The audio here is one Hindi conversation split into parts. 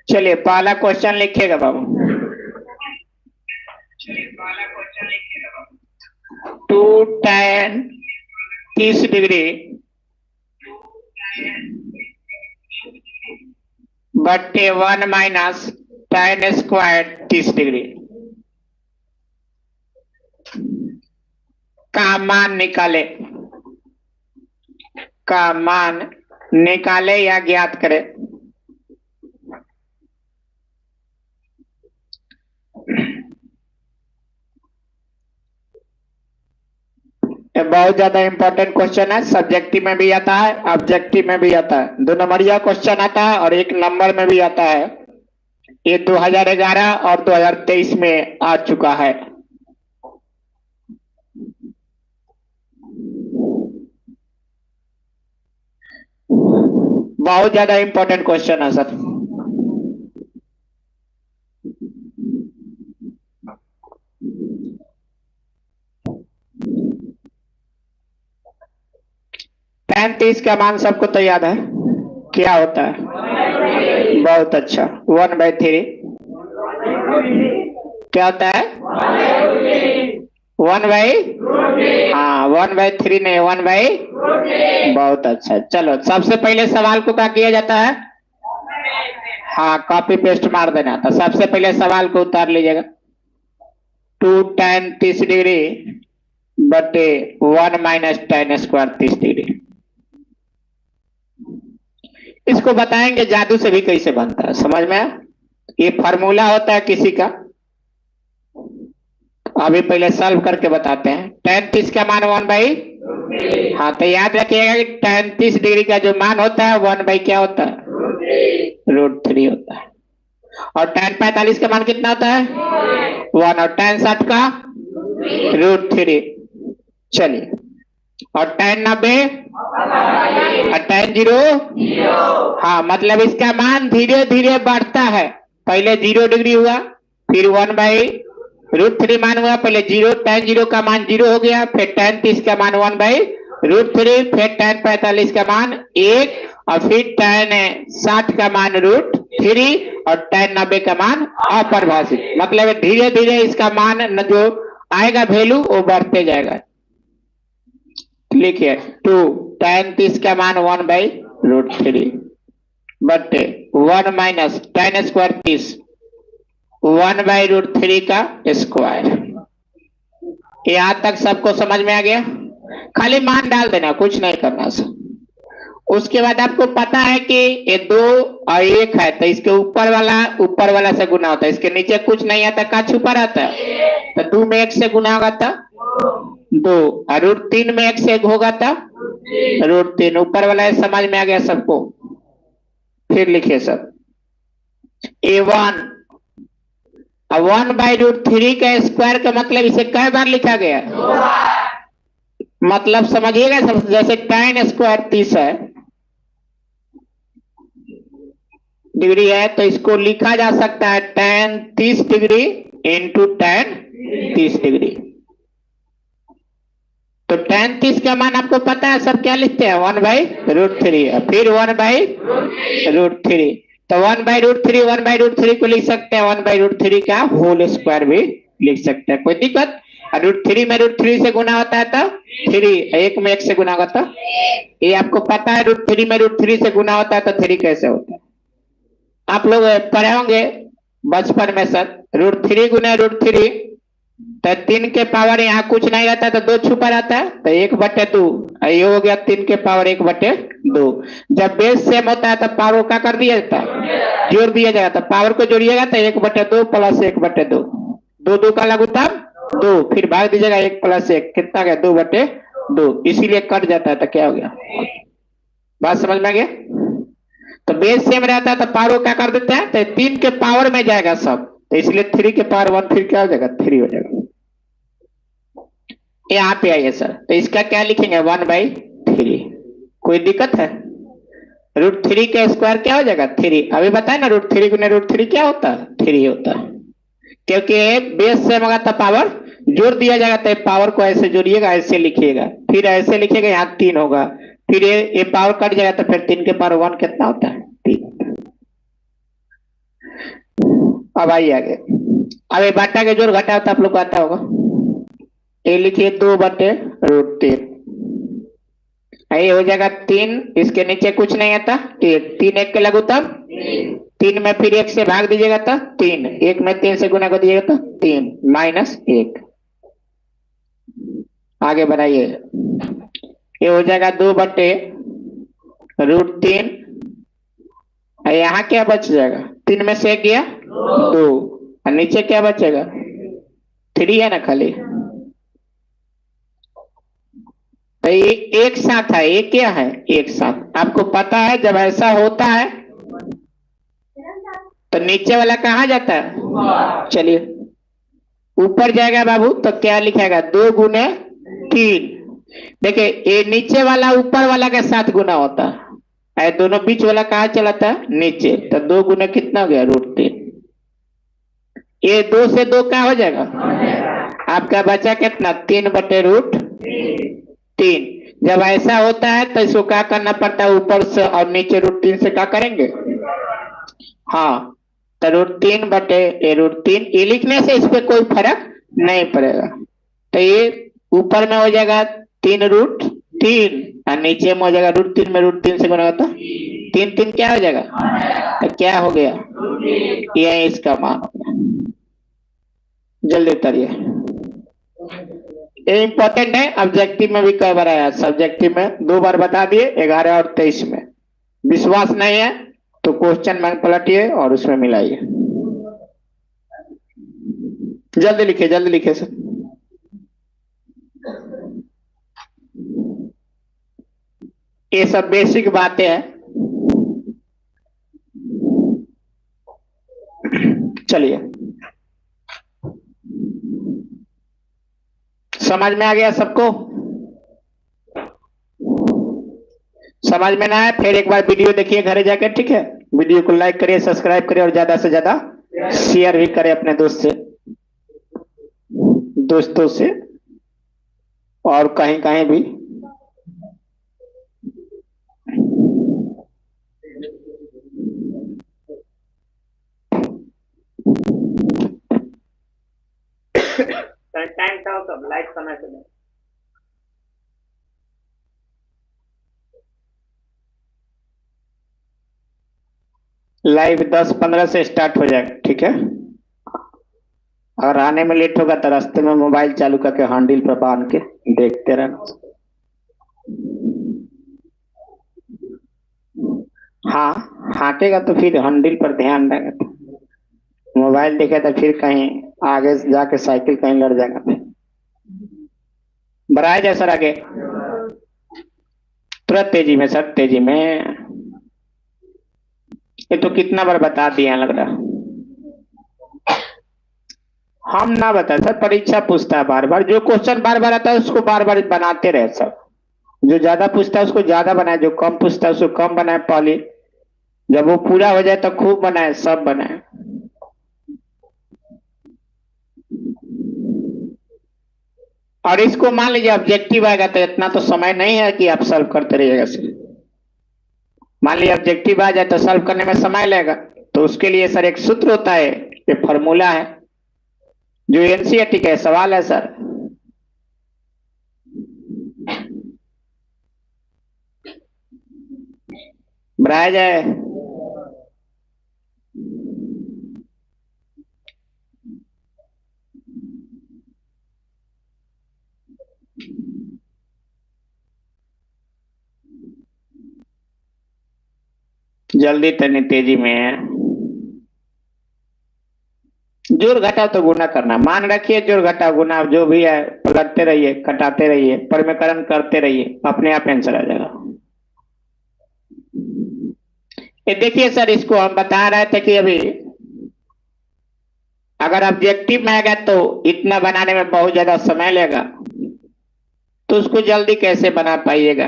चलिए पहला क्वेश्चन लिखिएगा बाबू। टू tan 30 डिग्री बटे 1 माइनस tan स्क्वायर 30 डिग्री का मान निकाले या ज्ञात करें। ये बहुत ज्यादा इंपॉर्टेंट क्वेश्चन है। सब्जेक्टिव में भी आता है, ऑब्जेक्टिव में भी आता है। 2 नंबरिया क्वेश्चन आता है और 1 नंबर में भी आता है। ये 2011 और 2023 में आ चुका है। बहुत ज्यादा इंपॉर्टेंट क्वेश्चन है सर। tan 30 का मान सबको तो याद है, क्या होता है? बहुत अच्छा, 1/3 क्या होता है? 1/3 नहीं, 1/। बहुत अच्छा। चलो सबसे पहले सवाल को क्या किया जाता है? हाँ, कॉपी पेस्ट मार देना। तो सबसे पहले सवाल को उतार लीजिएगा। 2 tan 30 डिग्री बटे 1 माइनस tan स्क्वायर 30 डिग्री। इसको बताएंगे जादू से भी कैसे बनता है, समझ में आया? ये फार्मूला होता है किसी का, अभी पहले सॉल्व करके बताते हैं। tan 30 का मान 1/। हाँ, तो याद रखिएगा कि tan 30 डिग्री का जो मान होता है 1/ क्या होता है? √3 होता है। और tan 45 का मान कितना होता है? 1। और tan 60 का √3। चलिए, और tan 90 और tan 0। हाँ, मतलब इसका मान धीरे धीरे बढ़ता है। पहले 0 डिग्री हुआ, फिर 1/√3 मान हुआ। पहले 0 tan 0 का मान 0 हो गया, फिर tan 30 का मान 1/√3, फिर tan 45 का मान 1, और फिर tan 60 का मान √3, और tan 90 का मान अपरिभाषित। मतलब धीरे धीरे इसका मान जो आएगा वैल्यू वो बढ़ते जाएगा। लिखिए 2 tan 30 का मान 1/√3 बटे 1 माइनस tan स्क्वायर 30 1/√3 का स्क्वायर। यहां तक सबको समझ में आ गया? खाली मान डाल देना, कुछ नहीं करना सर। उसके बाद आपको पता है कि ये 2 और 1 है, तो इसके ऊपर वाला से गुना होता है, इसके नीचे कुछ नहीं आता, क्या छुपा रहता है? तो 2 में 1 से गुना होगा था 2, और √3 में 1 से होगा था √3। ऊपर वाला समझ में आ गया सबको? फिर लिखिए सब A1 1/√3 का स्क्वायर का मतलब इसे कई बार लिखा गया? मतलब समझिएगा सब। जैसे tan स्क्वायर 30 है डिग्री है, तो इसको लिखा जा सकता है tan 30 degree into tan 30 degree. तो tan 30 का मान आपको पता है सब, क्या लिखते हैं? 1/√3 है, फिर 1/√3। तो 1/√3 को लिख सकते हैं 1/√3 का होल स्क्वायर भी लिख सकते हैं, कोई दिक्कत? √3 में √3 से गुना होता है तो 3, 1 में 1 से गुना होता। ये आपको पता है √3 में √3 से गुना होता है तो 3 कैसे होता है? आप लोग पढ़े होंगे बचपन में सर। √3 गुना √3 तो 3 के पावर यहाँ कुछ नहीं रहता तो 2 छुपा रहता है, तो 1/2। ये हो गया 3 के पावर 1/2। जब बेस सेम होता है तो पावर क्या कर दिया जाता है? जोड़ दिया जाएगा। तो पावर को जोड़िएगा तो 1/2 प्लस 1/2, 2 का लघुत्तम 2, फिर भाग दीजिएगा 1 प्लस 1, कितना गया? 2/2। इसीलिए कट जाता है। तो क्या हो गया? बात समझ में आ गया? तो बेस सेम रहता है तो पावर क्या कर देते हैं? तो 3 के पावर में जाएगा सब, तो इसलिए 3 के पावर 1 फिर क्या हो जाएगा? 3 हो जाएगा। यहाँ पे आइए सर, तो इसका क्या लिखेंगे? 1/3। कोई दिक्कत है? √3 का स्क्वायर क्या हो जाएगा? 3। अभी बताए ना √3 गुना √3 क्या होता है? 3 होता है, क्योंकि बेस सेम होगा तो पावर जोड़ दिया जाएगा तो पावर को ऐसे जोड़िएगा, ऐसे लिखिएगा, फिर ऐसे लिखिएगा, यहाँ 3 होगा, फिर ये पावर कट जाएगा तो फिर 3 के पावर 1 कितना होता है? 3। अब आइए आगे। अब ये बाटा के जोड़ घटा होता है, आप लोग को आता होगा। ये लिखिए 2/√3, ये हो जाएगा 3, इसके नीचे कुछ नहीं आता, 3 1 के लघुत्तम 3 में फिर 1 से भाग दीजिएगा तो 3, 1 में 3 से गुना कर दीजिएगा तो 3 -1। आगे बढ़ाइए, ये हो जाएगा 2/√3, यहाँ क्या बच जाएगा? 3 में से 1 गया 2, और नीचे क्या बचेगा? 3 है ना खाली। तो ये एक साथ है, ये क्या है? एक साथ। आपको पता है जब ऐसा होता है तो नीचे वाला कहाँ जाता है? चलिए ऊपर जाएगा बाबू, तो क्या लिखेगा? 2 गुने 3। देखिए ये नीचे वाला ऊपर वाला के साथ गुना होता है, दोनों बीच वाला कहाँ चलाता है? नीचे। तो 2 गुना कितना हो गया? √3। ये 2 से 2 क्या हो जाएगा? आपका बचा कितना? 3/√3। जब ऐसा होता है तो इसको क्या करना पड़ता है? ऊपर से और नीचे √3 से क्या करेंगे? हाँ, तो √3/√3 ये लिखने से इस पे कोई फर्क नहीं पड़ेगा। तो ये ऊपर में हो जाएगा 3√3 और नीचे में हो जाएगा √3 में √3 से गुना होता, 3 3 क्या हो जाएगा? तो क्या हो गया? ये इसका मान हो गया। जल्दी उतारिए, ये इंपॉर्टेंट है। ऑब्जेक्टिव में भी कई बार आया, सब्जेक्टिव में 2 बार बता दिए, 11 और 23 में। विश्वास नहीं है तो क्वेश्चन बैंक पलटिए और उसमें मिलाइए। जल्दी लिखिए सर। ये सब बेसिक बातें हैं। चलिए, समझ में आ गया सबको? समझ में ना आए फिर एक बार वीडियो देखिए घरे जाकर, ठीक है? वीडियो को लाइक करिए, सब्सक्राइब करिए और ज्यादा से ज्यादा शेयर भी करें अपने दोस्तों से और कहीं कहीं भी। टाइम था तब लाइक समय से लाइव 10-15 से स्टार्ट हो जाएगा, ठीक है? अगर आने में लेट होगा तो रास्ते में मोबाइल चालू करके हैंडल पर बांध के देखते रहना। हाँ, हाँकेगा तो फिर हैंडल पर ध्यान रहेगा, मोबाइल देखे तो फिर कहीं आगे जाके साइकिल कहीं लड़ जाएगा। बढ़ाया जाए सर आगे, तुरंत तेजी में सर, तेजी में। ये तो कितना बार बता दिया लग रहा। हम ना बताए सर, परीक्षा पूछता है बार बार, जो क्वेश्चन बार बार आता है उसको बार बार बनाते रहे सर। जो ज्यादा पूछता है उसको ज्यादा बनाए, जो कम पूछता है उसको कम बनाए पहले, जब वो पूरा हो जाए तो खूब बनाए, सब बनाए। और इसको मान लीजिए ऑब्जेक्टिव आएगा तो इतना तो समय नहीं है कि आप सॉल्व करते रहिएगा सर। मान लीजिए ऑब्जेक्टिव आ जाए तो सॉल्व करने में समय लगेगा, तो उसके लिए सर एक सूत्र होता है, ये फॉर्मूला है जो एनसीईआरटी का सवाल है सर। बढ़ाया जाए, जल्दी तनी तेजी में। जोड़ घटाव तो गुना करना, मान रखिए जोड़ घटाव गुना जो भी है पलटते रहिए, कटाते रहिए, परमीकरण करते रहिए, अपने आप आंसर आ जाएगा। ये देखिए सर, इसको हम बता रहे थे कि अभी अगर ऑब्जेक्टिव में आएगा तो इतना बनाने में बहुत ज्यादा समय लगेगा, तो उसको जल्दी कैसे बना पाइएगा?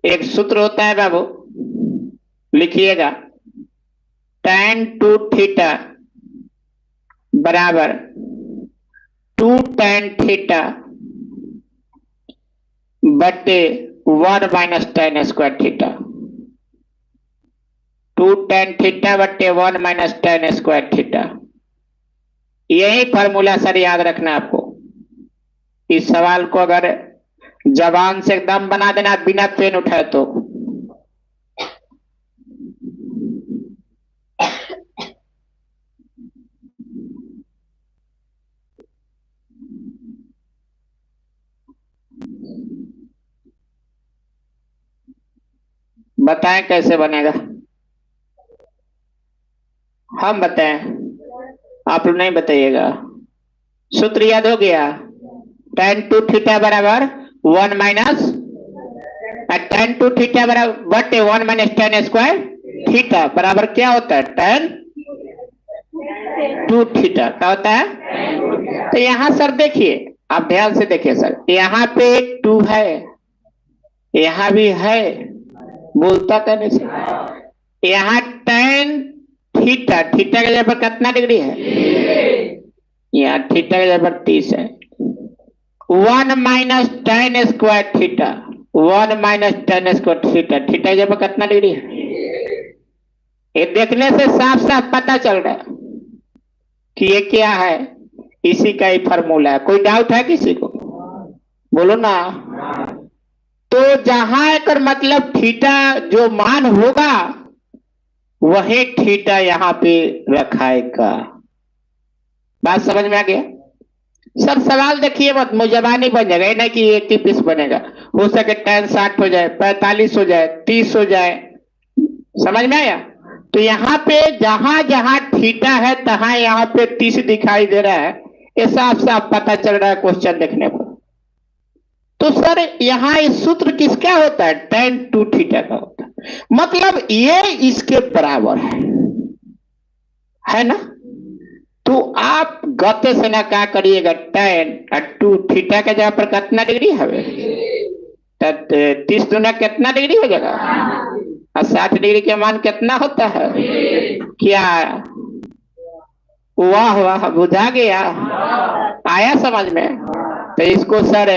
एक सूत्र होता है बाबू, लिखिएगा, tan 2 थीटा बराबर 2 tan थीटा बटे 1 minus tan square theta. 2 tan theta बटे 1 माइनस tan स्क्वायर थीटा। यही फॉर्मूला सर याद रखना आपको। इस सवाल को अगर जबान से एकदम बना देना बिना पेन उठाए तो। बताएं कैसे बनेगा? हम बताएं, आप लोग नहीं बताइएगा। सूत्र याद हो गया? tan 2 थीटा बराबर 1 माइनस tan 2 थीटा बराबर बटे 1 माइनस tan स्क्वायर थीटा बराबर क्या होता है? tan 2 थीटा क्या होता है? तो यहां सर देखिए, आप ध्यान से देखिए सर, यहाँ पे 2 है, यहाँ भी है, बोलता कहने से। यहाँ tan थीटा, थीटा का जगह पर कितना डिग्री है? यहाँ थीटा का जगह पर 30 है। 1 minus tan square theta, 1 minus tan square theta, theta की जगह पर कितना डिग्री है? ये देखने से साफ साफ पता चल रहा है कि ये क्या है, इसी का ही फॉर्मूला है। कोई डाउट है किसी को? बोलो ना। तो जहां एक मतलब थीटा जो मान होगा वही थीटा यहाँ पे रखाएगा। बात समझ में आ गया? सर सवाल देखिए मत, मुजबानी बन जाएगा, नहीं कि 1 बनेगा। हो सके tan 60 हो जाए, 45 हो जाए, 30 हो जाए। समझ में आया? तो यहाँ पे जहां जहां थीटा है तहां यहाँ पे 30 दिखाई दे रहा है। ये साफ साफ पता चल रहा है क्वेश्चन देखने पर। तो सर यहाँ इस सूत्र किसका होता है? tan 2 थीटा का होता है। मतलब ये इसके बराबर है ना? तो आप गते से ना क्या करिएगा, tan 2 थीटा के जगह पर कितना डिग्री है? 30 दूना कितना डिग्री हो जाएगा? और 60 डिग्री के मान कितना होता है? क्या? वाह वाह, बुझा गया, आया समझ में? तो इसको सर